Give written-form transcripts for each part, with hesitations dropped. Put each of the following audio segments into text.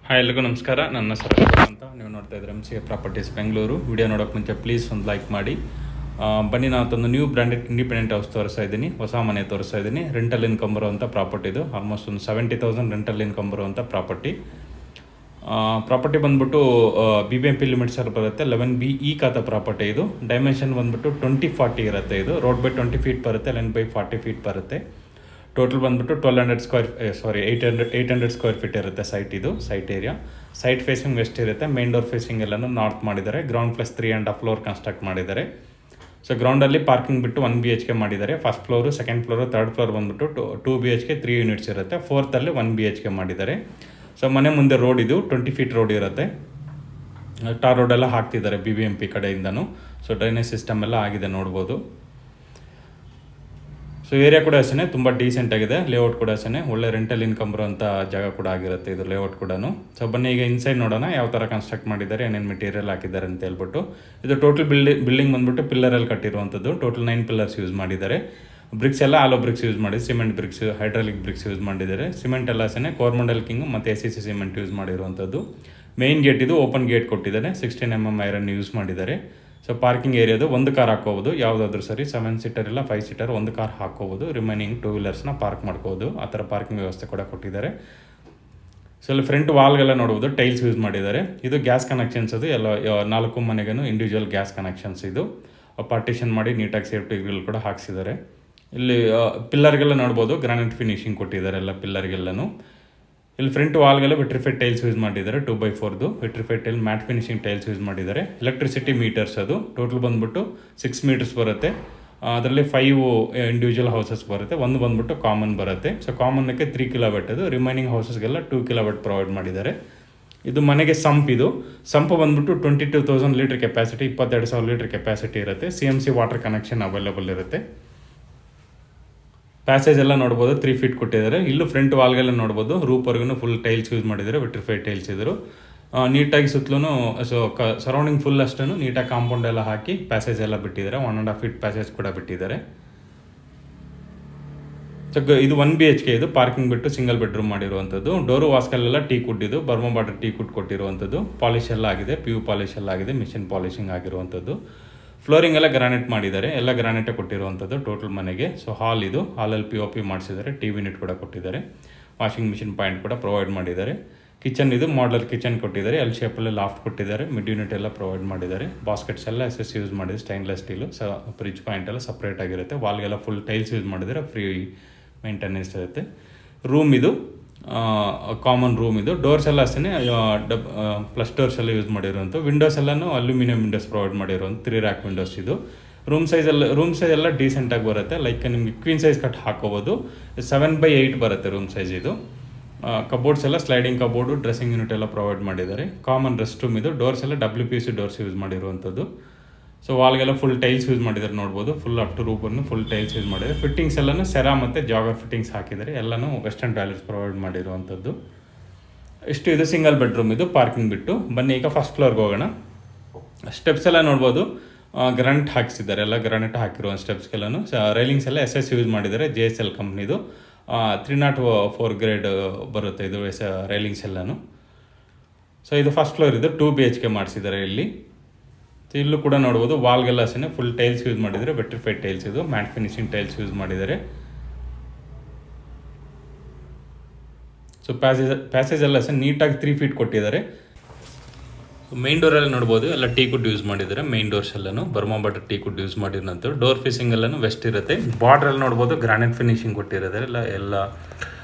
Hi ಎಲ್ರಿಗೂ ನಮಸ್ಕಾರ. ನನ್ನ ಹೆಸರು ಅಂತ ನೀವು ನೋಡ್ತಾ ಇದ್ದೀರಿ MCA ಪ್ರಾಪರ್ಟೀಸ್ ಬೆಂಗಳೂರು. ವಿಡಿಯೋ ನೋಡೋಕ್ಕೆ ಮುಂಚೆ ಪ್ಲೀಸ್ ಒಂದು ಲೈಕ್ ಮಾಡಿ. ಬನ್ನಿ, ನಾನು ನ್ಯೂ ಬ್ರ್ಯಾಂಡೆಡ್ ಇಂಡಿಪೆಂಡೆಂಟ್ ಹೌಸ್ ತೋರಿಸ್ತಾ ಇದ್ದೀನಿ, ಹೊಸ ಮನೆ ತೋರಿಸ್ತಾ ಇದ್ದೀನಿ. ರೆಂಟಲ್ ಇನ್ಕಮ್ ಬರುವಂಥ ಪ್ರಾಪರ್ಟಿ ಇದು. ಆಲ್ಮೋಸ್ಟ್ ಒಂದು 70,000 ರೆಂಟಲ್ ಇನ್ಕಮ್ ಬರುವಂಥ ಪ್ರಾಪರ್ಟಿ ಬಂದ್ಬಿಟ್ಟು BBMP ಲಿಮಿಟ್ಸಲ್ಲಿ ಬರುತ್ತೆ. 11B ಈ ಖಾತಾ ಪ್ರಾಪರ್ಟಿ ಇದು. ಡೈಮೆನ್ಷನ್ ಬಂದ್ಬಿಟ್ಟು 20-40 ಇರುತ್ತೆ. ಇದು ರೋಡ್ ಬೈ 20 ಫೀಟ್ ಬರುತ್ತೆ, 11/40 ಫೀಟ್ ಬರುತ್ತೆ. ಟೋಟಲ್ ಬಂದ್ಬಿಟ್ಟು 800 ಸ್ಕ್ವೇರ್ ಫೀಟ್ ಇರುತ್ತೆ site area. Site facing west ಇರುತ್ತೆ. ಮೇನ್ ಡೋರ್ ಫೇಸಿಂಗ್ ಎಲ್ಲನೂ ನಾರ್ತ್ ಮಾಡಿದ್ದಾರೆ. ಗ್ರೌಂಡ್ ಪ್ಲಸ್ 3.5 ಫ್ಲೋರ್ ಕನ್ಸ್ಟ್ರಕ್ಟ್ ಮಾಡಿದ್ದಾರೆ. ಸೊ ಗ್ರೌಂಡಲ್ಲಿ ಪಾರ್ಕಿಂಗ್ ಬಿಟ್ಟು 1 BHK ಮಾಡಿದ್ದಾರೆ. First floor, second floor, third floor ಬಂದ್ಬಿಟ್ಟು 2 BHK 3 ಯೂನಿಟ್ಸ್ ಇರುತ್ತೆ. ಫೋರ್ತಲ್ಲಿ 1 BHK ಮಾಡಿದ್ದಾರೆ. ಸೊ ಮನೆ ಮುಂದೆ ರೋಡ್ ಇದು 20 ಫೀಟ್ ರೋಡ್ ಇರುತ್ತೆ. ಟಾರ್ ರೋಡೆಲ್ಲ ಹಾಕ್ತಿದ್ದಾರೆ BBMP ಕಡೆಯಿಂದನೂ. ಸೊ ಡ್ರೈನೇಜ್ ಸಿಸ್ಟಮ್ ಎಲ್ಲ ಆಗಿದೆ, ನೋಡ್ಬೋದು. ಸೊ ಏರಿಯಾ ಕೂಡ ಅಷ್ಟೇ ತುಂಬ ಡೀಸೆಂಟ್ ಆಗಿದೆ. ಲೇಔಟ್ ಕೂಡ ಅಷ್ಟೇ ಒಳ್ಳೆ ರೆಂಟಲ್ ಇನ್ಕಮ್ ಬರುವಂಥ ಜಾಗ ಕೂಡ ಆಗಿರುತ್ತೆ ಇದು ಲೇಔಟ್ ಕೂಡ. ಸೊ ಬನ್ನಿ ಈಗ ಇನ್ಸೈಡ್ ನೋಡೋಣ ಯಾವ ಥರ ಕನ್ಸ್ಟ್ರಕ್ಟ್ ಮಾಡಿದ್ದಾರೆ, ಏನೇನು ಮೆಟೀರಿಯಲ್ ಹಾಕಿದ್ದಾರೆ ಅಂತ ಹೇಳ್ಬಿಟ್ಟು. ಇದು ಟೋಟಲ್ ಬಿಲ್ಡಿಂಗ್ ಬಂದ್ಬಿಟ್ಟು ಪಿಲ್ಲರಲ್ಲಿ ಕಟ್ಟಿರುವಂಥದ್ದು. ಟೋಟಲ್ 9 ಪಿಲ್ಲರ್ಸ್ ಯೂಸ್ ಮಾಡಿದ್ದಾರೆ. ಬ್ರಿಕ್ಸ್ ಎಲ್ಲ ಆಲೋ ಬ್ರಿಕ್ಸ್ ಯೂಸ್ ಮಾಡಿ, cement BRICS, hydraulic BRICS use ಮಾಡಿದ್ದಾರೆ. ಸಿಮೆಂಟ್ ಎಲ್ಲ ಅಷ್ಟೇ ಕೋರ್ಮಂಡಲ್ ಕಿಂಗ್ ಮತ್ತು SCC ಸಿಮೆಂಟ್ ಯೂಸ್ ಮಾಡಿರುವಂಥದ್ದು. ಮೇನ್ ಗೇಟ್ ಇದು ಓಪನ್ ಗೇಟ್ ಕೊಟ್ಟಿದ್ದಾರೆ. 16 mm ಐರನ್ ಯೂಸ್ ಮಾಡಿದ್ದಾರೆ. ಸೊ ಪಾರ್ಕಿಂಗ್ ಏರಿಯಾದು ಒಂದು ಕಾರ್ ಹಾಕೋಬೋದು, ಯಾವುದಾದ್ರೂ ಸರಿ. 7 ಸೀಟರ್ ಇಲ್ಲ 5 ಸೀಟರ್ ಒಂದು ಕಾರ್ ಹಾಕೋಬೋದು. ರಿಮೈನಿಂಗ್ 2 ವೀಲರ್ಸ್ನ ಪಾರ್ಕ್ ಮಾಡ್ಕೋಬೋದು. ಆ ಥರ ಪಾರ್ಕಿಂಗ್ ವ್ಯವಸ್ಥೆ ಕೂಡ ಕೊಟ್ಟಿದ್ದಾರೆ. ಸೊ ಇಲ್ಲಿ ಫ್ರಂಟ್ ವಾಲ್ಗೆಲ್ಲ ನೋಡ್ಬೋದು ಟೈಲ್ಸ್ ಯೂಸ್ ಮಾಡಿದ್ದಾರೆ. ಇದು ಗ್ಯಾಸ್ ಕನೆಕ್ಷನ್ಸ್, ಅದು ಎಲ್ಲ 4 ಮನೆಗೂ ಇಂಡಿವಿಜುವಲ್ ಗ್ಯಾಸ್ ಕನೆಕ್ಷನ್ಸ್. ಇದು ಪಾರ್ಟಿಷನ್ ಮಾಡಿ ನೀಟಾಗಿ ಸೇಫ್ಟಿ ಗ್ರಿಲ್ ಕೂಡ ಹಾಕ್ಸಿದ್ದಾರೆ. ಇಲ್ಲಿ ಪಿಲ್ಲರ್ಗೆಲ್ಲ ನೋಡ್ಬೋದು ಗ್ರಾನೈಟ್ ಫಿನಿಶಿಂಗ್ ಕೊಟ್ಟಿದ್ದಾರೆ ಎಲ್ಲ ಪಿಲ್ಲರ್ಗೆಲ್ಲನೂ. ಇಲ್ಲಿ ಫ್ರಂಟ್ ವಾಲ್ಗೆಲ್ಲ ವಿಟ್ರಿಫೈಡ್ ಟೈಲ್ಸ್ ಯೂಸ್ ಮಾಡಿದ್ದಾರೆ. 2x4 vitrified tile matt finishing tiles use ಮಾಡಿದ್ದಾರೆ. ಎಲೆಕ್ಟ್ರಿಸಿಟಿ ಮೀಟರ್ಸ್ ಅದು ಟೋಟಲ್ ಬಂದ್ಬಿಟ್ಟು 6 ಮೀಟರ್ಸ್ ಬರುತ್ತೆ. ಅದರಲ್ಲಿ 5 ಇಂಡಿವಿಜುವಲ್ ಹೌಸಸ್ ಬರುತ್ತೆ, ಒಂದು ಬಂದ್ಬಿಟ್ಟು ಕಾಮನ್ ಬರುತ್ತೆ. ಸೊ ಕಾಮನ್ಗೆ 3 kW, ಅದು ರಿಮೈನಿಂಗ್ ಹೌಸಸ್ಗೆಲ್ಲ 2 kW ಪ್ರೊವೈಡ್ ಮಾಡಿದ್ದಾರೆ. ಇದು ಮನೆಗೆ ಸಂಪ್ ಬಂದ್ಬಿಟ್ಟು 22,000 ಲೀಟರ್ ಕೆಪಾಸಿಟಿ, 22,000 ಲೀಟರ್ ಕೆಪಾಸಿಟಿ ಇರುತ್ತೆ. CMC ವಾಟರ್ ಕನೆಕ್ಷನ್ ಅವೈಲೇಬಲ್ ಇರುತ್ತೆ. ಪ್ಯಾಸೇಜ್ ಎಲ್ಲ ನೋಡ್ಬೋದು 3 ಫೀಟ್ ಕೊಟ್ಟಿದ್ದಾರೆ. ಇಲ್ಲೂ ಫ್ರಂಟ್ ವಾಲ್ಗೆಲ್ಲ ನೋಡ್ಬೋದು ರೂಪ್ವರೆಗೂ ಫುಲ್ ಟೈಲ್ಸ್ ಯೂಸ್ ಮಾಡಿದ್ದಾರೆ, ವಿಟ್ರಿಫೈಡ್ ಟೈಲ್ಸ್ ಇದ್ರು. ನೀಟಾಗಿ ಸುತ್ತಲೂ ಸರೌಂಡಿಂಗ್ ಫುಲ್ ಅಷ್ಟೂ ನೀಟಾಗಿ ಕಾಂಪೌಂಡ್ ಎಲ್ಲ ಹಾಕಿ ಪ್ಯಾಸೇಜ್ ಎಲ್ಲ ಬಿಟ್ಟಿದ್ದಾರೆ. 1.5 ಫೀಟ್ ಪ್ಯಾಸೇಜ್ ಕೂಡ ಬಿಟ್ಟಿದ್ದಾರೆ. ಸೊ ಇದು 1 BHK, ಇದು ಪಾರ್ಕಿಂಗ್ ಬಿಟ್ಟು ಸಿಂಗಲ್ ಬೆಡ್ರೂಮ್ ಮಾಡಿರುವಂಥದ್ದು. ಡೋರು ವಾಸ್ಕಲ್ಲೆಲ್ಲ ಟೀಕುಡ್, ಇದು ಬರ್ಮಾ ಬಾರ್ಡರ್ ಟೀಕುಡ್ ಕೊಟ್ಟಿರುವಂಥದ್ದು. ಪಾಲಿಶ್ ಎಲ್ಲ ಆಗಿದೆ, PU ಪಾಲಿಶ್ ಎಲ್ಲ ಆಗಿದೆ, ಮಿಷಿನ್ ಪಾಲಿಶಿಂಗ್ ಆಗಿರುವಂಥದ್ದು. ಫ್ಲೋರಿಂಗ್ ಎಲ್ಲ ಗ್ರಾನೈಟ್ ಮಾಡಿದ್ದಾರೆ, ಎಲ್ಲ ಗ್ರಾನೈಟೇ ಕೊಟ್ಟಿರುವಂಥದ್ದು ಟೋಟಲ್ ಮನೆಗೆ. ಸೊ ಹಾಲ್ ಇದು, ಹಾಲಲ್ಲಿ POP ಮಾಡಿಸಿದ್ದಾರೆ. TV ಯೂನಿಟ್ ಕೂಡ ಕೊಟ್ಟಿದ್ದಾರೆ. ವಾಷಿಂಗ್ ಮಿಷಿನ್ ಪಾಯಿಂಟ್ ಕೂಡ ಪ್ರೊವೈಡ್ ಮಾಡಿದ್ದಾರೆ. ಕಿಚನ್ ಇದು ಮಾಡ್ಲರ್ ಕಿಚನ್ ಕೊಟ್ಟಿದ್ದಾರೆ. L ಶೇಪಲ್ಲಿ ಲಾಫ್ಟ್ ಕೊಟ್ಟಿದ್ದಾರೆ. ಮಿಡ್ ಯೂನಿಟ್ ಎಲ್ಲ ಪ್ರೊವೈಡ್ ಮಾಡಿದ್ದಾರೆ. ಬಾಸ್ಕೆಟ್ಸ್ ಎಲ್ಲ SS ಯೂಸ್ ಮಾಡಿದ್ದಾರೆ, ಸ್ಟೈನ್ಲೆಸ್ ಸ್ಟೀಲು. ಫ್ರಿಜ್ ಪಾಯಿಂಟ್ ಎಲ್ಲ ಸಪ್ರೇಟ್ ಆಗಿರುತ್ತೆ. ವಾಲ್ಗೆಲ್ಲ ಫುಲ್ ಟೈಲ್ಸ್ ಯೂಸ್ ಮಾಡಿದರೆ ಫ್ರೀ ಮೇಂಟೆನೆನ್ಸ್ ಇರುತ್ತೆ. ರೂಮ್ ಇದು ಕಾಮನ್ ರೂಮ್ ಇದು. ಡೋರ್ಸ್ ಎಲ್ಲ ಅಷ್ಟೇ ಪ್ಲಸ್ ಡೋರ್ಸ್ ಎಲ್ಲ ಯೂಸ್ ಮಾಡಿರುವಂಥ. ವಿಂಡೋಸ್ ಎಲ್ಲನೂ ಅಲ್ಯೂಮಿನಿಯಂ ವಿಂಡೋಸ್ ಪ್ರೊವೈಡ್ ಮಾಡಿರುವಂಥ 3 ರ್ಯಾಕ್ ವಿಂಡೋಸ್ ಇದು. ರೂಮ್ ಸೈಜ್ ಎಲ್ಲ ಡೀಸೆಂಟಾಗಿ ಬರುತ್ತೆ. ಲೈಕ್ ನಿಮಗೆ ಕ್ವೀನ್ ಸೈಜ್ ಕಟ್ ಹಾಕೋಬೋದು. 7/8 ಬರುತ್ತೆ ರೂಮ್ ಸೈಜ್ ಇದು. ಕಬೋರ್ಡ್ಸ್ ಎಲ್ಲ ಸ್ಲೈಡಿಂಗ್ ಕಬೋರ್ಡು, ಡ್ರೆಸ್ಸಿಂಗ್ ಯೂನಿಟ್ ಎಲ್ಲ ಪ್ರೊವೈಡ್ ಮಾಡಿದ್ದಾರೆ. ಕಾಮನ್ ರೆಸ್ಟ್ ರೂಮ್ ಇದು. ಡೋರ್ಸ್ ಎಲ್ಲ WPC ಡೋರ್ಸ್ ಯೂಸ್ ಮಾಡಿರುವಂಥದ್ದು. ಸೊ ವಾಲ್ಗೆಲ್ಲ ಫುಲ್ ಟೈಲ್ಸ್ ಯೂಸ್ ಮಾಡಿದ್ದಾರೆ, ನೋಡ್ಬೋದು. ಫುಲ್ ಅಪ್ ಟು ರೂಪನ್ನು ಫುಲ್ ಟೈಲ್ಸ್ ಯೂಸ್ ಮಾಡಿದ್ದಾರೆ. ಫಿಟ್ಟಿಂಗ್ಸ್ ಎಲ್ಲನೂ ಸೆರಾ ಮತ್ತು ಜಾಗರ್ ಫಿಟ್ಟಿಂಗ್ಸ್ ಹಾಕಿದ್ದಾರೆ. ಎಲ್ಲನೂ ವೆಸ್ಟರ್ನ್ ಟಾಯ್ಲೆಟ್ಸ್ ಪ್ರೊವೈಡ್ ಮಾಡಿರುವಂಥದ್ದು. ಇಷ್ಟು ಇದು ಸಿಂಗಲ್ ಬೆಡ್ರೂಮ್ ಇದು ಪಾರ್ಕಿಂಗ್ ಬಿಟ್ಟು. ಬನ್ನಿ ಈಗ ಫಸ್ಟ್ ಫ್ಲೋರ್ಗೆ ಹೋಗೋಣ. ಸ್ಟೆಪ್ಸ್ ಎಲ್ಲ ನೋಡ್ಬೋದು ಗ್ರಾನೈಟ್ ಹಾಕಿಸಿದ್ದಾರೆ, ಎಲ್ಲ ಗ್ರಾನೈಟ್ ಹಾಕಿರುವ ಸ್ಟೆಪ್ಸ್ಗೆಲ್ಲೂ. ರೈಲಿಂಗ್ಸ್ ಎಲ್ಲ SS ಯೂಸ್ ಮಾಡಿದ್ದಾರೆ, JSL ಕಂಪ್ನಿದು. 304 ಗ್ರೇಡ್ ಬರುತ್ತೆ ಇದು ರೈಲಿಂಗ್ಸ್ ಎಲ್ಲನೂ. ಸೊ ಇದು ಫಸ್ಟ್ ಫ್ಲೋರ್ ಇದು. 2 BHK ಮಾಡಿಸಿದ್ದಾರೆ ಇಲ್ಲಿ. ಇಲ್ಲೂ ಕೂಡ ನೋಡ್ಬೋದು ವಾಲ್ಗೆಲ್ಲ ಅಷ್ಟೇ ಫುಲ್ ಟೈಲ್ಸ್ ಯೂಸ್ ಮಾಡಿದ್ದಾರೆ, ವಿಟ್ರಿಫೈಡ್ ಟೈಲ್ಸ್ ಇದು. ಮ್ಯಾಟ್ ಫಿನಿಶಿಂಗ್ ಟೈಲ್ಸ್ ಯೂಸ್ ಮಾಡಿದ್ದಾರೆ. ಸೊ ಪ್ಯಾಸೇಜ್ ಎಲ್ಲ ಅಷ್ಟೇ ನೀಟಾಗಿ 3 ಫೀಟ್ ಕೊಟ್ಟಿದ್ದಾರೆ. ಮೇನ್ ಡೋರಲ್ಲಿ ನೋಡ್ಬೋದು ಎಲ್ಲ ಟೀಕುಡ್ ಯೂಸ್ ಮಾಡಿದ್ದಾರೆ. ಮೇನ್ ಡೋರ್ಸ್ ಎಲ್ಲನೂ ಬರ್ಮಾ ಬಾರ್ಡರ್ ಟೀಕುಡ್ ಯೂಸ್ ಮಾಡಿರೋಂಥ. ಡೋರ್ ಫೇಸಿಂಗ್ ಎಲ್ಲನೂ ವೆಸ್ಟ್ ಇರುತ್ತೆ. ಬಾರ್ಡ್ರಲ್ಲಿ ನೋಡ್ಬೋದು ಗ್ರಾನೈಟ್ ಫಿನಿಶಿಂಗ್ ಕೊಟ್ಟಿದ್ದಾರೆ. ಎಲ್ಲ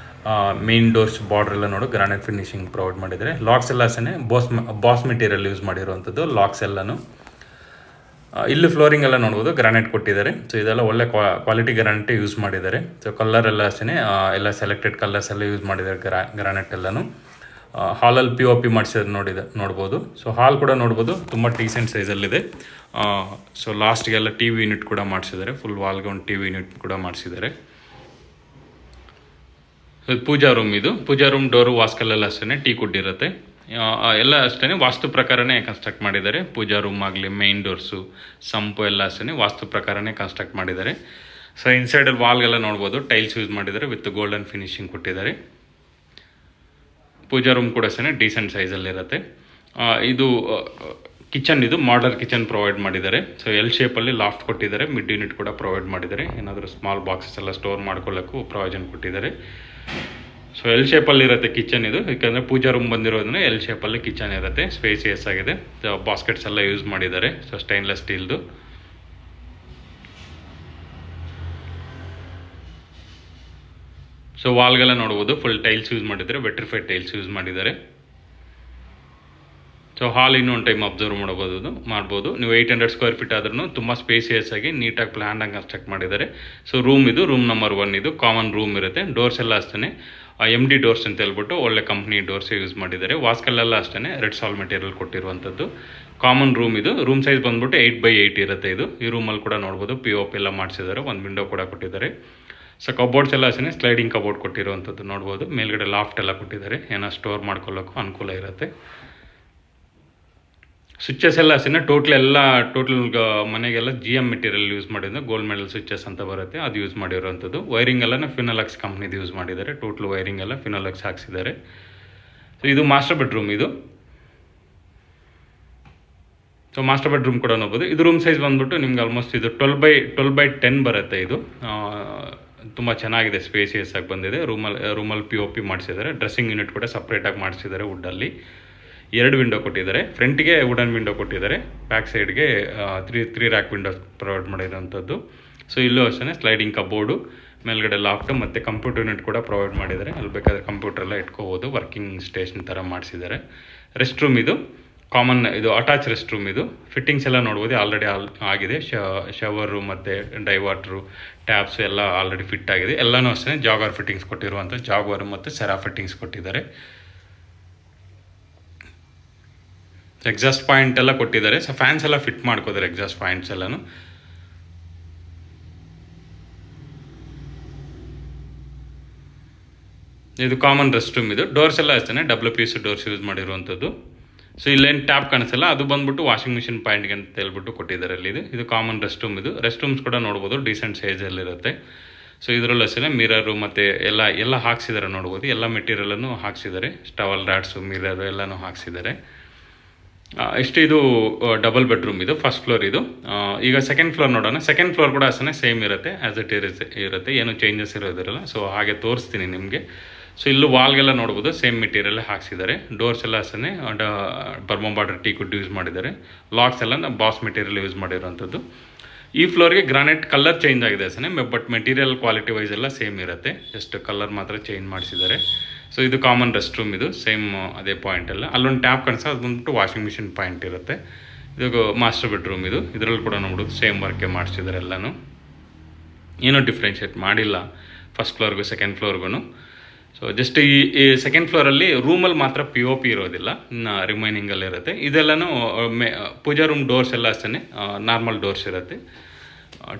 ಮೇನ್ ಡೋರ್ಸ್ ಬಾರ್ಡ್ರ್ ಎಲ್ಲ ನೋಡು ಗ್ರಾನೈಟ್ ಫಿನಿಶಿಂಗ್ ಪ್ರೊವೈಡ್ ಮಾಡಿದ್ದಾರೆ. ಲಾಕ್ಸ್ ಎಲ್ಲ ಅಷ್ಟೇ ಬಾಸ್ ಮೆಟೀರಿಯಲ್ ಯೂಸ್ ಮಾಡಿರುವಂಥದ್ದು ಲಾಕ್ಸ್ ಎಲ್ಲನೂ. ಇಲ್ಲಿ ಫ್ಲೋರಿಂಗ್ ಎಲ್ಲ ನೋಡ್ಬೋದು ಗ್ರಾನೈಟ್ ಕೊಟ್ಟಿದ್ದಾರೆ. ಸೊ ಇದೆಲ್ಲ ಒಳ್ಳೆ ಕ್ವಾಲಿಟಿ ಗ್ರಾನೈಟ್ ಯೂಸ್ ಮಾಡಿದ್ದಾರೆ. ಸೊ ಕಲರ್ ಎಲ್ಲ ಅಷ್ಟೇ ಎಲ್ಲ ಸೆಲೆಕ್ಟೆಡ್ ಕಲರ್ಸ್ ಎಲ್ಲ ಯೂಸ್ ಮಾಡಿದ್ದಾರೆ ಗ್ರಾನೈಟ್ ಎಲ್ಲನೂ. ಹಾಲಲ್ಲಿ POP ಮಾಡಿಸಿದ್ರೆ ನೋಡ್ಬೋದು. ಸೊ ಹಾಲ್ ಕೂಡ ನೋಡ್ಬೋದು ತುಂಬ ಡೀಸೆಂಟ್ ಸೈಜಲ್ಲಿದೆ. ಸೊ ಲಾಸ್ಟ್ಗೆಲ್ಲ TV ಯೂನಿಟ್ ಕೂಡ ಮಾಡಿಸಿದ್ದಾರೆ. ಫುಲ್ ವಾಲ್ಗೆ ಒಂದು TV ಯೂನಿಟ್ ಕೂಡ ಮಾಡಿಸಿದ್ದಾರೆ. ಪೂಜಾ ರೂಮ್ ಇದು. ಪೂಜಾ ರೂಮ್ ಡೋರು ವಾಸ್ಕಲ್ಲೆಲ್ಲ ಅಷ್ಟೇ ಟೀಕುಡ್ ಇರುತ್ತೆ. ಎಲ್ಲ ಅಷ್ಟೇ ವಾಸ್ತು ಪ್ರಕಾರನೇ ಕನ್ಸ್ಟ್ರಕ್ಟ್ ಮಾಡಿದ್ದಾರೆ. ಪೂಜಾ ರೂಮ್ ಆಗಲಿ, ಮೇನ್ ಡೋರ್ಸು, ಸಂಪು ಎಲ್ಲ ಅಷ್ಟೇ ವಾಸ್ತು ಪ್ರಕಾರನೇ ಕನ್ಸ್ಟ್ರಕ್ಟ್ ಮಾಡಿದ್ದಾರೆ. ಸೊ ಇನ್ಸೈಡಲ್ಲಿ ವಾಲ್ಗೆಲ್ಲ ನೋಡ್ಬೋದು ಟೈಲ್ಸ್ ಯೂಸ್ ಮಾಡಿದ್ದಾರೆ ವಿತ್ ಗೋಲ್ಡನ್ ಫಿನಿಶಿಂಗ್ ಕೊಟ್ಟಿದ್ದಾರೆ. ಪೂಜಾ ರೂಮ್ ಕೂಡ ಅಷ್ಟೇ ಡೀಸೆಂಟ್ ಸೈಜಲ್ಲಿರುತ್ತೆ. ಇದು ಕಿಚನ್, ಇದು ಮಾಡರ್ ಕಿಚನ್ ಪ್ರೊವೈಡ್ ಮಾಡಿದ್ದಾರೆ. ಸೊ ಎಲ್ ಶೇಪಲ್ಲಿ ಲಾಫ್ಟ್ ಕೊಟ್ಟಿದ್ದಾರೆ, ಮಿಡ್ ಯೂನಿಟ್ ಕೂಡ ಪ್ರೊವೈಡ್ ಮಾಡಿದ್ದಾರೆ. ಏನಾದರೂ ಸ್ಮಾಲ್ ಬಾಕ್ಸಸ್ ಎಲ್ಲ ಸ್ಟೋರ್ ಮಾಡ್ಕೊಳ್ಳೋಕ್ಕೂ ಪ್ರೊವಿಷನ್ ಕೊಟ್ಟಿದ್ದಾರೆ. ಸೊ ಎಲ್ ಶೇಪಲ್ಲಿ ಇರುತ್ತೆ ಕಿಚನ್ ಇದು, ಯಾಕಂದರೆ ಪೂಜಾ ರೂಮ್ ಬಂದಿರೋದನ್ನ ಎಲ್ ಶೇಪಲ್ಲಿ ಕಿಚನ್ ಇರುತ್ತೆ. ಸ್ಪೇಸಿಯಸ್ ಆಗಿದೆ. ಬಾಸ್ಕೆಟ್ಸ್ ಎಲ್ಲ ಯೂಸ್ ಮಾಡಿದ್ದಾರೆ. ಸೊ ಸ್ಟೈನ್ಲೆಸ್ ಸ್ಟೀಲ್ದು. ಸೊ ವಾಲ್ಗೆಲ್ಲ ನೋಡ್ಬೋದು ಫುಲ್ ಟೈಲ್ಸ್ ಯೂಸ್ ಮಾಡಿದ್ದಾರೆ, ವೆಟ್ರಿಫೈಡ್ ಟೈಲ್ಸ್ ಯೂಸ್ ಮಾಡಿದ್ದಾರೆ. ಸೊ ಹಾಲ್ ಇನ್ನೂ ಒಂದು ಟೈಮ್ ಅಬ್ಸರ್ವ್ ಮಾಡ್ಬೋದು ನೀವು. 800 ಸ್ಕ್ವೇರ್ ಫೀಟ್ ಆದ್ರೂ ತುಂಬ ಸ್ಪೇಸಿಯಸ್ ಆಗಿ ನೀಟಾಗಿ ಪ್ಲ್ಯಾನ್ ಕನ್ಸ್ಟ್ರಕ್ಟ್ ಮಾಡಿದ್ದಾರೆ. ಸೊ ರೂಮ್ ಇದು ರೂಮ್ ನಂಬರ್ 1, ಇದು ಕಾಮನ್ ರೂಮ್ ಇರುತ್ತೆ. ಡೋರ್ಸ್ ಎಲ್ಲ ಅಷ್ಟೇ MD ಡೋರ್ಸ್ ಅಂತ ಹೇಳ್ಬಿಟ್ಟು ಒಳ್ಳೆ ಕಂಪ್ನಿ ಡೋರ್ಸೇ ಯೂಸ್ ಮಾಡಿದ್ದಾರೆ. ವಾಸ್ಕಲ್ಲೆಲ್ಲ ಅಷ್ಟೇ ರೆಡ್ ಸಾಲ್ ಮೆಟೀರಿಯಲ್ ಕೊಟ್ಟಿರುವಂಥದ್ದು. ಕಾಮನ್ ರೂಮ್ ಇದು. ರೂಮ್ ಸೈಜ್ ಬಂದ್ಬಿಟ್ಟು 8x8 ಇರುತ್ತೆ ಇದು. ಈ ರೂಮಲ್ಲಿ ಕೂಡ ನೋಡ್ಬೋದು POP ಎಲ್ಲ ಮಾಡಿಸಿದ್ದಾರೆ. ಒಂದು ವಿಂಡೋ ಕೂಡ ಕೊಟ್ಟಿದ್ದಾರೆ. ಸೊ ಕಬೋರ್ಡ್ಸ್ ಎಲ್ಲ ಅಷ್ಟೇ ಸ್ಲೈಡಿಂಗ್ ಕಬೋರ್ಡ್ ಕೊಟ್ಟಿರುವಂಥದ್ದು ನೋಡ್ಬೋದು. ಮೇಲ್ಗಡೆ ಲಾಫ್ಟ್ ಎಲ್ಲ ಕೊಟ್ಟಿದ್ದಾರೆ, ಏನೋ ಸ್ಟೋರ್ ಮಾಡ್ಕೊಳ್ಳೋಕ್ಕೂ ಅನುಕೂಲ ಇರುತ್ತೆ. ಸ್ವಿಚಸ್ ಎಲ್ಲ ಅಷ್ಟೇ ಟೋಟಲ್ ಮನೆಗೆಲ್ಲ GM ಮೆಟೀರಿಯಲ್ ಯೂಸ್ ಮಾಡಿದ್ರೆ ಗೋಲ್ಡ್ ಮೆಡಲ್ ಸ್ವಿಚಸ್ ಅಂತ ಬರುತ್ತೆ, ಅದು ಯೂಸ್ ಮಾಡಿರೋವಂಥದ್ದು. ವೈರಿಂಗ್ ಎಲ್ಲ ಫಿನೋಲೆಕ್ಸ್ ಕಂಪ್ನಿದು ಯೂಸ್ ಮಾಡಿದ್ದಾರೆ. ಟೋಟಲ್ ವೈರಿಂಗ್ ಎಲ್ಲ ಫಿನೋಲೆಕ್ಸ್ ಹಾಕ್ಸಿದ್ದಾರೆ. ಸೊ ಇದು ಮಾಸ್ಟರ್ ಬೆಡ್ರೂಮ್ ಇದು. ಸೊ ಮಾಸ್ಟರ್ ಬೆಡ್ರೂಮ್ ಕೂಡ ನೋಡ್ಬೋದು. ಇದು ರೂಮ್ ಸೈಜ್ ಬಂದ್ಬಿಟ್ಟು ನಿಮ್ಗೆ ಆಲ್ಮೋಸ್ಟ್ ಇದು 12x10 ಬರುತ್ತೆ. ಇದು ತುಂಬ ಚೆನ್ನಾಗಿದೆ, ಸ್ಪೇಸಿಯಸ್ ಆಗಿ ಬಂದಿದೆ. ರೂಮಲ್ಲಿ POP ಮಾಡಿಸಿದ್ದಾರೆ. ಡ್ರೆಸ್ಸಿಂಗ್ ಯೂನಿಟ್ ಕೂಡ ಸಪ್ರೇಟಾಗಿ ಮಾಡಿಸಿದ್ದಾರೆ ವುಡ್ಡಲ್ಲಿ. 2 ವಿಂಡೋ ಕೊಟ್ಟಿದ್ದಾರೆ. ಫ್ರಂಟಿಗೆ ವುಡನ್ ವಿಂಡೋ ಕೊಟ್ಟಿದ್ದಾರೆ, ಬ್ಯಾಕ್ ಸೈಡ್ಗೆ 3 ರ್ಯಾಕ್ ವಿಂಡೋಸ್ ಪ್ರೊವೈಡ್ ಮಾಡಿರೋಂಥದ್ದು. ಸೊ ಇಲ್ಲೂ ಅಷ್ಟೇ ಸ್ಲೈಡಿಂಗ್ ಕಬೋರ್ಡು, ಮೇಲ್ಗಡೆ ಲಾಫ್ಟು ಮತ್ತು ಕಂಪ್ಯೂಟರ್ ಯೂನಿಟ್ ಕೂಡ ಪ್ರೊವೈಡ್ ಮಾಡಿದ್ದಾರೆ. ಅಲ್ಲಿ ಬೇಕಾದರೆ ಕಂಪ್ಯೂಟರ್ ಎಲ್ಲ ಇಟ್ಕೋಬೋದು, ವರ್ಕಿಂಗ್ ಸ್ಟೇಷನ್ ಥರ ಮಾಡಿಸಿದ್ದಾರೆ. ರೆಸ್ಟ್ ರೂಮ್ ಇದು ಕಾಮನ್, ಇದು ಅಟ್ಯಾಚ್ ರೆಸ್ಟ್ ರೂಮ್ ಇದು. ಫಿಟ್ಟಿಂಗ್ಸ್ ಎಲ್ಲ ನೋಡ್ಬೋದು ಆಲ್ರೆಡಿ ಆಗಿದೆ. ಶವರು ಮತ್ತು ಡೈವಾಟ್ರು, ಟ್ಯಾಪ್ಸ್ ಎಲ್ಲ ಆಲ್ರೆಡಿ ಫಿಟ್ ಆಗಿದೆ. ಎಲ್ಲನೂ ಅಷ್ಟೇ ಜಾಗರ್ ಫಿಟ್ಟಿಂಗ್ಸ್ ಕೊಟ್ಟಿರುವಂಥ ಜಾಗ್ವಾರ್ ಮತ್ತು ಸೆರಾ ಫಿಟ್ಟಿಂಗ್ಸ್ ಕೊಟ್ಟಿದ್ದಾರೆ. ಎಕ್ಸಾಸ್ಟ್ ಪಾಯಿಂಟ್ ಎಲ್ಲ ಕೊಟ್ಟಿದ್ದಾರೆ. ಸೊ ಫ್ಯಾನ್ಸ್ ಎಲ್ಲ ಫಿಟ್ ಮಾಡ್ಕೋತಾರೆ, ಎಕ್ಸಾಸ್ಟ್ ಪಾಯಿಂಟ್ಸ್ ಎಲ್ಲನೂ. ಇದು ಕಾಮನ್ ರೆಸ್ಟ್ ರೂಮ್ ಇದು. ಡೋರ್ಸ್ ಎಲ್ಲ ಅಷ್ಟೇ WPC ಡೋರ್ಸ್ ಯೂಸ್ ಮಾಡಿರುವಂಥದ್ದು. ಸೊ ಇಲ್ಲೇನು ಟ್ಯಾಪ್ ಕಾಣಿಸಲ್ಲ, ಅದು ಬಂದ್ಬಿಟ್ಟು ವಾಷಿಂಗ್ ಮಿಷಿನ್ ಪಾಯಿಂಟ್ಗೆ ಅಂತ ಹೇಳ್ಬಿಟ್ಟು ಕೊಟ್ಟಿದ್ದಾರೆ ಅಲ್ಲಿ. ಇದು ಕಾಮನ್ ರೆಸ್ಟ್ ರೂಮ್ ಇದು. ರೆಸ್ಟ್ ರೂಮ್ಸ್ ಕೂಡ ನೋಡ್ಬೋದು ಡೀಸೆಂಟ್ ಸೈಜಲ್ಲಿರುತ್ತೆ. ಸೊ ಇದರಲ್ಲೂ ಅಷ್ಟೇ ಮಿರರು ಮತ್ತು ಎಲ್ಲ ಹಾಕ್ಸಿದ್ದಾರೆ ನೋಡ್ಬೋದು. ಎಲ್ಲ ಮೆಟೀರಿಯಲನ್ನು ಹಾಕ್ಸಿದ್ದಾರೆ. ಸ್ಟವಲ್ ರ್ಯಾಟ್ಸು, ಮಿರರು ಎಲ್ಲನೂ ಹಾಕ್ಸಿದ್ದಾರೆ. ಇದು ಡಬಲ್ ಬೆಡ್ರೂಮ್ ಇದು, ಫಸ್ಟ್ ಫ್ಲೋರ್ ಇದು. ಈಗ ಸೆಕೆಂಡ್ ಫ್ಲೋರ್ ನೋಡೋಣ. ಸೆಕೆಂಡ್ ಫ್ಲೋರ್ ಕೂಡ ಅಷ್ಟೇ ಸೇಮ್ ಇರುತ್ತೆ, ಆ್ಯಸ್ ಇಟ್ ಇರುತ್ತೆ, ಏನು ಚೇಂಜಸ್ ಇರೋದಿರಲ್ಲ. ಸೊ ಹಾಗೆ ತೋರಿಸ್ತೀನಿ ನಿಮಗೆ. ಸೊ ಇಲ್ಲೂ ವಾಲ್ಗೆಲ್ಲ ನೋಡ್ಬೋದು ಸೇಮ್ ಮೆಟೀರಿಯಲ್ ಹಾಕ್ಸಿದ್ದಾರೆ. ಡೋರ್ಸ್ ಎಲ್ಲ ಅಷ್ಟೇ ಬರ್ಮಾ ಬಾರ್ಡರ್ ಟೀಕ್ವುಡ್ ಯೂಸ್ ಮಾಡಿದ್ದಾರೆ. ಲಾಕ್ಸ್ ಎಲ್ಲ ಬಾಸ್ ಮೆಟೀರಿಯಲ್ ಯೂಸ್ ಮಾಡಿರೋವಂಥದ್ದು. ಈ ಫ್ಲೋರ್ಗೆ ಗ್ರಾನೈಟ್ ಕಲರ್ ಚೇಂಜ್ ಆಗಿದೆ ಅಷ್ಟೇ, ಬಟ್ ಮೆಟೀರಿಯಲ್ ಕ್ವಾಲಿಟಿ ವೈಸ್ ಎಲ್ಲ ಸೇಮ್ ಇರುತ್ತೆ, ಜಸ್ಟ್ ಕಲರ್ ಮಾತ್ರ ಚೇಂಜ್ ಮಾಡಿಸಿದ್ದಾರೆ. ಸೊ ಇದು ಕಾಮನ್ ರೆಸ್ಟ್ ರೂಮ್ ಇದು, ಸೇಮ್ ಅದೇ ಪಾಯಿಂಟ್ ಎಲ್ಲ. ಅಲ್ಲೊಂದು ಟ್ಯಾಪ್ ಕಾಣಿಸ, ಅದು ಬಂದ್ಬಿಟ್ಟು ವಾಷಿಂಗ್ ಮಿಷಿನ್ ಪಾಯಿಂಟ್ ಇರುತ್ತೆ. ಇದು ಮಾಸ್ಟರ್ ಬೆಡ್ರೂಮ್ ಇದು. ಇದರಲ್ಲಿ ಕೂಡ ನೋಡ್ಬೋದು ಸೇಮ್ ವರ್ಕೆ ಮಾಡಿಸಿದ್ದಾರೆ ಎಲ್ಲನೂ, ಏನೂ ಡಿಫ್ರೆನ್ಷಿಯೇಟ್ ಮಾಡಿಲ್ಲ ಫಸ್ಟ್ ಫ್ಲೋರ್ಗೂ ಸೆಕೆಂಡ್ ಫ್ಲೋರ್ಗೂ. ಸೊ ಜಸ್ಟ್ ಈ ಸೆಕೆಂಡ್ ಫ್ಲೋರಲ್ಲಿ ರೂಮಲ್ಲಿ ಮಾತ್ರ POP ಇರೋದಿಲ್ಲ, ಇನ್ನು ರಿಮೈನಿಂಗಲ್ಲಿ ಇರುತ್ತೆ. ಇದೆಲ್ಲನೂ ಪೂಜಾ ರೂಮ್ ಡೋರ್ಸ್ ಎಲ್ಲ ಅಷ್ಟೇ ನಾರ್ಮಲ್ ಡೋರ್ಸ್ ಇರುತ್ತೆ.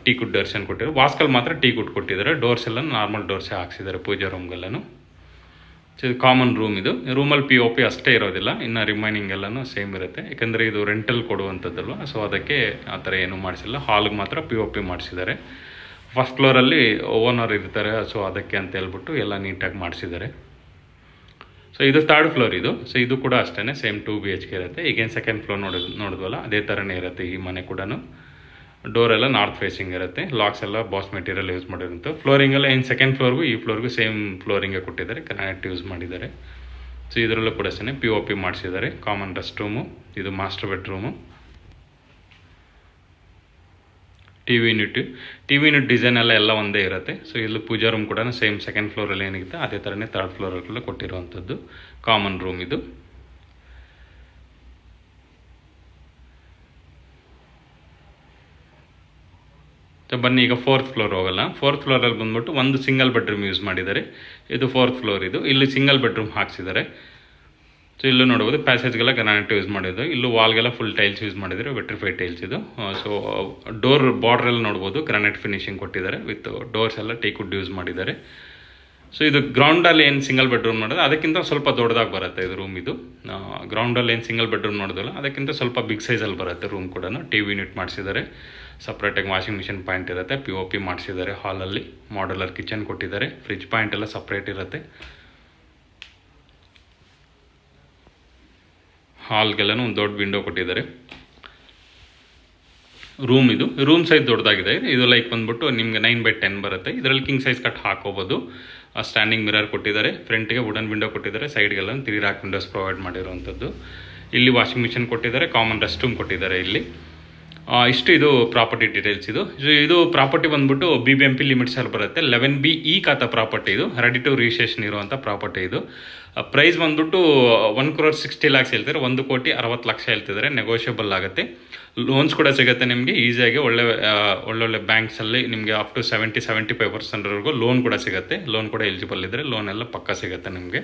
ಟೀಕ್ವುಡ್ ಡೋರ್ಸ್ ಏನು ಕೊಟ್ಟಿದ್ದಾರೆ, ವಾಸ್ಕಲ್ ಮಾತ್ರ ಟೀಕ್ವುಡ್ ಕೊಟ್ಟಿದ್ದಾರೆ. ಡೋರ್ಸ್ ಎಲ್ಲ ನಾರ್ಮಲ್ ಡೋರ್ಸೇ ಹಾಕ್ಸಿದ್ದಾರೆ ಪೂಜಾ ರೂಮ್ಗೆಲ್ಲನೂ. ಸೊ ಇದು ಕಾಮನ್ ರೂಮ್ ಇದು. ರೂಮಲ್ಲಿ POP ಅಷ್ಟೇ ಇರೋದಿಲ್ಲ, ಇನ್ನು ರಿಮೈನಿಂಗ್ ಎಲ್ಲನೂ ಸೇಮ್ ಇರುತ್ತೆ. ಯಾಕಂದರೆ ಇದು ರೆಂಟಲ್ ಕೊಡುವಂಥದ್ದಲ್ವ, ಸೊ ಅದಕ್ಕೆ ಆ ಥರ ಏನೂ ಮಾಡಿಸಿಲ್ಲ. ಹಾಲ್ಗೆ ಮಾತ್ರ POP ಮಾಡಿಸಿದ್ದಾರೆ. ಫಸ್ಟ್ ಫ್ಲೋರಲ್ಲಿ ಓನರ್ ಇರ್ತಾರೆ, ಸೊ ಅದಕ್ಕೆ ಅಂತ ಹೇಳ್ಬಿಟ್ಟು ಎಲ್ಲ ನೀಟಾಗಿ ಮಾಡಿಸಿದ್ದಾರೆ. ಸೊ ಇದು ಥರ್ಡ್ ಫ್ಲೋರ್ ಇದು. ಸೊ ಇದು ಕೂಡ ಅಷ್ಟೇ ಸೇಮ್ 2 BHK ಇರುತ್ತೆ. ಈಗೇನು ಸೆಕೆಂಡ್ ಫ್ಲೋರ್ ನೋಡಿದ್ವಲ್ಲ ಅದೇ ಥರನೇ ಇರುತ್ತೆ ಈ ಮನೆ ಕೂಡ. ಡೋರ್ ಎಲ್ಲ ನಾರ್ತ್ ಫೇಸಿಂಗ್ ಇರುತ್ತೆ. ಲಾಕ್ಸ್ ಎಲ್ಲ ಬಾಸ್ ಮೆಟೀರಿಯಲ್ ಯೂಸ್ ಮಾಡಿರುತ್ತೆ. ಫ್ಲೋರಿಂಗ್ ಎಲ್ಲ ಏನು ಸೆಕೆಂಡ್ ಫ್ಲೋರ್ಗೂ ಈ ಫ್ಲೋರ್ಗೂ ಸೇಮ್ ಫ್ಲೋರಿಂಗೇ ಕೊಟ್ಟಿದ್ದಾರೆ, ಗ್ರಾನೈಟ್ ಯೂಸ್ ಮಾಡಿದ್ದಾರೆ. ಸೊ ಇದರಲ್ಲೂ ಕೂಡ ಅಷ್ಟೇ POP ಮಾಡಿಸಿದ್ದಾರೆ. ಕಾಮನ್ ರೆಸ್ಟ್ ರೂಮು ಇದು, master bedroom. TV unit design ಎಲ್ಲ ಒಂದೇ ಇರುತ್ತೆ. ಸೊ ಇಲ್ಲಿ ಪೂಜಾ ರೂಮ್ ಕೂಡ ಸೇಮ್ ಸೆಕೆಂಡ್ ಫ್ಲೋರಲ್ಲಿ ಏನಿರುತ್ತೆ ಅದೇ ಥರನೇ ಥರ್ಡ್ ಫ್ಲೋರಲ್ಲೆಲ್ಲ ಕೊಟ್ಟಿರುವಂಥದ್ದು ಕಾಮನ್ ರೂಮ್ ಇದು. ಸೊ ಬನ್ನಿ ಈಗ 4th ಫ್ಲೋರ್ ಹೋಗಲ್ಲ. 4th ಫ್ಲೋರಲ್ಲಿ ಬಂದ್ಬಿಟ್ಟು ಒಂದು ಸಿಂಗಲ್ ಬೆಡ್ರೂಮ್ ಯೂಸ್ ಮಾಡಿದ್ದಾರೆ. ಇದು 4th ಫ್ಲೋರ್ ಇದು. ಇಲ್ಲಿ ಸಿಂಗಲ್ ಬೆಡ್ರೂಮ್ ಹಾಕ್ಸಿದ್ದಾರೆ. ಸೊ ಇಲ್ಲೂ ನೋಡ್ಬೋದು ಪ್ಯಾಸೇಜ್ಗೆಲ್ಲ ಗ್ರಾನೈಟ್ ಯೂಸ್ ಮಾಡಿದ್ದು. ಇಲ್ಲೂ ವಾಲ್ಗೆಲ್ಲ ಫುಲ್ ಟೈಲ್ಸ್ ಯೂಸ್ ಮಾಡಿದ್ದಾರೆ, ವೆಟ್ರಿಫೈಡ್ ಟೈಲ್ಸ್ ಇದು. ಸೊ ಡೋರ್ ಬಾರ್ಡ್ರೆಲ್ಲ ನೋಡ್ಬೋದು ಗ್ರಾನೈಟ್ ಫಿನಿಶಿಂಗ್ ಕೊಟ್ಟಿದ್ದಾರೆ, ವಿತ್ ಡೋರ್ಸ್ ಎಲ್ಲ ಟೀಕ್ವುಡ್ ಯೂಸ್ ಮಾಡಿದ್ದಾರೆ. ಸೊ ಇದು ಗ್ರೌಂಡಲ್ಲಿ ಏನು ಸಿಂಗಲ್ ಬೆಡ್ರೂಮ್ ನೋಡಿದ್ರೆ ಅದಕ್ಕಿಂತ ಸ್ವಲ್ಪ ದೊಡ್ಡದಾಗಿ ಬರುತ್ತೆ ಇದು ರೂಮ್ ಇದು. ಗ್ರೌಂಡಲ್ಲಿ ಏನು ಸಿಂಗಲ್ ಬೆಡ್ರೂಮ್ ನೋಡಿದಲ್ಲ ಅದಕ್ಕಿಂತ ಸ್ವಲ್ಪ ಬಿಗ್ ಸೈಜಲ್ಲಿ ಬರುತ್ತೆ ರೂಮ್ ಕೂಡ. TV ಯೂನಿಟ್ ಮಾಡಿಸಿದ್ದಾರೆ, ಸಪ್ರೇಟಾಗಿ ವಾಷಿಂಗ್ ಮಿಷಿನ್ ಪಾಯಿಂಟ್ ಇರುತ್ತೆ, POP ಮಾಡಿಸಿದ್ದಾರೆ. ಹಾಲಲ್ಲಿ ಮಾಡ್ಯುಲರ್ ಕಿಚನ್ ಕೊಟ್ಟಿದ್ದಾರೆ, ಫ್ರಿಜ್ ಪಾಯಿಂಟ್ ಎಲ್ಲ ಸಪ್ರೇಟ್ ಇರುತ್ತೆ. ಹಾಲ್ಗೆಲ್ಲನೂ ಒಂದು ದೊಡ್ಡ ವಿಂಡೋ ಕೊಟ್ಟಿದ್ದಾರೆ. ರೂಮ್ ಸೈಜ್ ದೊಡ್ಡದಾಗಿದೆ. ಇದು ಲೈಕ್ ಬಂದ್ಬಿಟ್ಟು ನಿಮಗೆ 9/10 ಬರುತ್ತೆ. ಇದರಲ್ಲಿ ಕಿಂಗ್ ಸೈಜ್ ಕಟ್ ಹಾಕೋಬೋದು. ಸ್ಟ್ಯಾಂಡಿಂಗ್ ಮಿರರ್ ಕೊಟ್ಟಿದ್ದಾರೆ. ಫ್ರಂಟ್ಗೆ ವುಡನ್ ವಿಂಡೋ ಕೊಟ್ಟಿದ್ದಾರೆ. ಸೈಡ್ಗೆಲ್ಲ 3 ರ್ಯಾಕ್ ವಿಂಡೋಸ್ ಪ್ರೊವೈಡ್ ಮಾಡಿರುವಂಥದ್ದು. ಇಲ್ಲಿ ವಾಷಿಂಗ್ ಮಿಷಿನ್ ಕೊಟ್ಟಿದ್ದಾರೆ. ಕಾಮನ್ ರೆಸ್ಟ್ ರೂಮ್ ಕೊಟ್ಟಿದ್ದಾರೆ ಇಲ್ಲಿ. ಇಷ್ಟು ಇದು ಪ್ರಾಪರ್ಟಿ ಡೀಟೇಲ್ಸ್. ಇದು ಪ್ರಾಪರ್ಟಿ ಬಂದ್ಬಿಟ್ಟು BBMP ಲಿಮಿಟ್ಸಲ್ಲಿ ಬರುತ್ತೆ. 11B ಈ ಖಾತಾ ಪ್ರಾಪರ್ಟಿ. ಇದು ರೆಡಿ ಟು ರಿಜಿಸ್ಟ್ರೇಷನ್ ಇರುವಂಥ ಪ್ರಾಪರ್ಟಿ. ಇದು ಪ್ರೈಸ್ ಬಂದ್ಬಿಟ್ಟು 1,60,00,000 ಹೇಳ್ತಾರೆ. 1,60,00,000 ಹೇಳ್ತಿದ್ದಾರೆ. ನೆಗೋಷಿಯಬಲ್ ಆಗುತ್ತೆ. ಲೋನ್ಸ್ ಕೂಡ ಸಿಗುತ್ತೆ ನಿಮಗೆ ಈಸಿಯಾಗಿ. ಒಳ್ಳೊಳ್ಳೆ ಬ್ಯಾಂಕ್ಸಲ್ಲಿ ನಿಮಗೆ ಅಪ್ ಟು 70-75% ಲೋನ್ ಕೂಡ ಸಿಗುತ್ತೆ. ಲೋನ್ ಕೂಡ ಎಲಿಜಿಬಲ್ ಇದ್ದರೆ ಲೋನ್ ಎಲ್ಲ ಪಕ್ಕ ಸಿಗುತ್ತೆ ನಿಮಗೆ.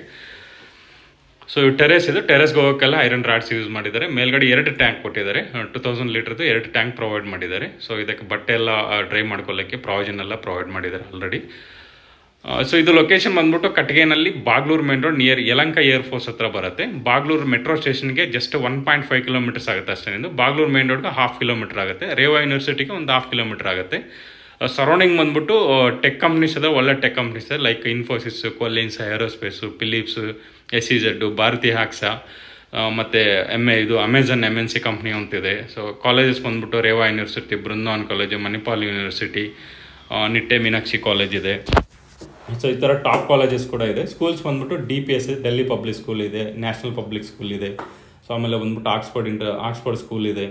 ಸೊ ಟೆರೆಸ್ ಇದು. ಟೆರೆಸ್ಗೆ ಹೋಗೋಕ್ಕೆಲ್ಲ ಐರನ್ ರಾಡ್ಸ್ ಯೂಸ್ ಮಾಡಿದ್ದಾರೆ. ಮೇಲ್ಗಡೆ 2 ಟ್ಯಾಂಕ್ ಕೊಟ್ಟಿದ್ದಾರೆ. 2000 ಲೀಟರ್ದು 2 ಟ್ಯಾಂಕ್ ಪ್ರೊವೈಡ್ ಮಾಡಿದ್ದಾರೆ. ಸೊ ಇದಕ್ಕೆ ಬಟ್ಟೆ ಎಲ್ಲ ಡ್ರೈ ಮಾಡ್ಕೊಳ್ಳೋಕ್ಕೆ ಪ್ರಾವಿಷನ್ ಎಲ್ಲ ಪ್ರೊವೈಡ್ ಮಾಡಿದ್ದಾರೆ ಆಲ್ರೆಡಿ. ಸೊ ಇದು ಲೊಕೇಶನ್ ಬಂದ್ಬಿಟ್ಟು ಕಟ್ಗೆನಲ್ಲಿ Bagalur main road near Yelahanka air force ಹತ್ರ ಬರುತ್ತೆ. ಬಾಗ್ಲೂರು ಮೆಟ್ರೋ ಸ್ಟೇಷನ್ಗೆ ಜಸ್ಟ್ 1.5 ಕಿಲೋಮೀಟರ್ಸ್ ಆಗುತ್ತೆ ಅಷ್ಟೇ. ಬಾಗ್ಲೂರು ಮೇನ್ ರೋಡ್ಗೆ 1/2 ಕಿಲೋಮೀಟರ್ ಆಗುತ್ತೆ. ರೇವಾ ಯೂನಿವರ್ಸಿಟಿಗೆ ಒಂದು 1/2 ಕಿಲೋಮೀಟರ್ ಆಗುತ್ತೆ. ಸರೌಂಡಿಂಗ್ ಬಂದ್ಬಿಟ್ಟು ಟೆಕ್ ಕಂಪ್ನೀಸ್ ಇದೆ. ಒಳ್ಳೆ ಟೆಕ್ ಕಂಪ್ನೀಸ್ ಇದೆ. Like Infosys, Collins, aerospace, Philips, SEZ, Bharti Axa, ಮತ್ತು ಅಮೆಝಾನ್ MNC ಕಂಪ್ನಿ ಅಂತಿದೆ. ಸೊ ಕಾಲೇಜಸ್ ಬಂದ್ಬಿಟ್ಟು Reva university, Brindavan college, Manipal university, Nitte Meenakshi college ಇದೆ. ಸೊ ಈ ಥರ ಟಾಪ್ ಕಾಲೇಜಸ್ ಕೂಡ ಇದೆ. ಸ್ಕೂಲ್ಸ್ ಬಂದ್ಬಿಟ್ಟು DPS ಡೆಲ್ಲಿ ಪಬ್ಲಿಕ್ ಸ್ಕೂಲ್ ಇದೆ, ನ್ಯಾಷನಲ್ ಪಬ್ಲಿಕ್ ಸ್ಕೂಲ್ ಇದೆ. ಸೊ ಆಮೇಲೆ ಬಂದ್ಬಿಟ್ಟು ಆಕ್ಸ್ಫರ್ಡ್ ಸ್ಕೂಲ್ ಇದೆ,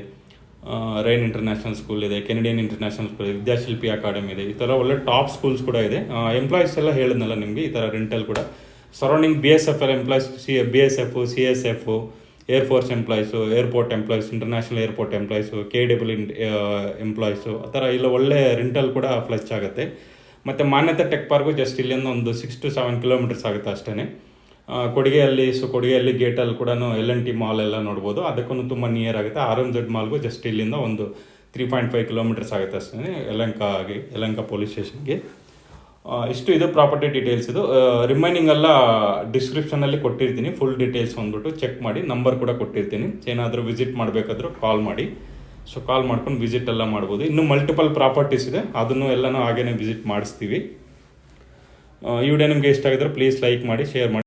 ರೈನ್ ಇಂಟರ್ನ್ಯಾಷನಲ್ ಸ್ಕೂಲ್ ಇದೆ, ಕೆನಡಿಯನ್ ಇಂಟರ್ನ್ಯಾಷನಲ್ ಸ್ಕೂಲ್ ಇದೆ, ವಿದ್ಯಾಶಿಲ್ಪಿ ಅಕಾಡೆಮಿ ಇದೆ. ಈ ಥರ ಒಳ್ಳೆ ಟಾಪ್ ಸ್ಕೂಲ್ಸ್ ಕೂಡ ಇದೆ. ಎಂಪ್ಲಾಯೀಸ್ ಎಲ್ಲ ಹೇಳಿದ್ನಲ್ಲ ನಿಮಗೆ, ಈ ಥರ ರೆಂಟಲ್ ಕೂಡ. Surrounding BSFL employees, BSF, CSF, air force employees, airport employees, international airport employees, KW employees, ಆ ಥರ ಇಲ್ಲ ಒಳ್ಳೆ ರೆಂಟಲ್ ಕೂಡ ಫ್ಲಚ್ ಆಗುತ್ತೆ. ಮತ್ತು ಮಾನ್ಯತೆ ಟೆಕ್ ಪಾರ್ಕು ಜಸ್ಟ್ ಇಲ್ಲಿಂದ ಒಂದು 6 to 7 ಕಿಲೋಮೀಟರ್ಸ್ ಆಗುತ್ತೆ ಅಷ್ಟೇ. ಕೊಡಿಗೆಯಲ್ಲಿ ಗೇಟಲ್ಲಿ ಕೂಡ L&T ಮಾಲ್ ಎಲ್ಲ ನೋಡ್ಬೋದು. ಅದಕ್ಕೂ ತುಂಬ ನಿಯರ್ ಆಗುತ್ತೆ. RMZ ಮಾಲ್ಗೂ ಜಸ್ಟ್ ಇಲ್ಲಿಂದ ಒಂದು 3.5 ಕಿಲೋಮೀಟರ್ಸ್ ಆಗುತ್ತೆ ಅಷ್ಟೇ ಯಲಹಂಕ ಪೊಲೀಸ್ ಸ್ಟೇಷನ್ಗೆ. ಇಷ್ಟು ಇದು ಪ್ರಾಪರ್ಟಿ ಡೀಟೇಲ್ಸ್. ಇದು ರಿಮೈನಿಂಗ್ ಎಲ್ಲ ಡಿಸ್ಕ್ರಿಪ್ಷನಲ್ಲಿ ಕೊಟ್ಟಿರ್ತೀನಿ. ಫುಲ್ ಡೀಟೇಲ್ಸ್ ಬಂದ್ಬಿಟ್ಟು ಚೆಕ್ ಮಾಡಿ. ನಂಬರ್ ಕೂಡ ಕೊಟ್ಟಿರ್ತೀನಿ. ಏನಾದರೂ ವಿಸಿಟ್ ಮಾಡಬೇಕಾದ್ರೂ ಕಾಲ್ ಮಾಡಿ. ಸೊ ಕಾಲ್ ಮಾಡ್ಕೊಂಡು ವಿಸಿಟ್ ಎಲ್ಲ ಮಾಡ್ಬೋದು. ಇನ್ನೂ ಮಲ್ಟಿಪಲ್ ಪ್ರಾಪರ್ಟೀಸ್ ಇದೆ, ಅದನ್ನು ಎಲ್ಲನೂ ಹಾಗೇ ವಿಸಿಟ್ ಮಾಡಿಸ್ತೀವಿ. ಈ ವಿಡಿಯೋ ನಿಮಗೆ ಇಷ್ಟ ಆಗಿದ್ರೆ ಪ್ಲೀಸ್ ಲೈಕ್ ಮಾಡಿ, ಶೇರ್ ಮಾಡಿ.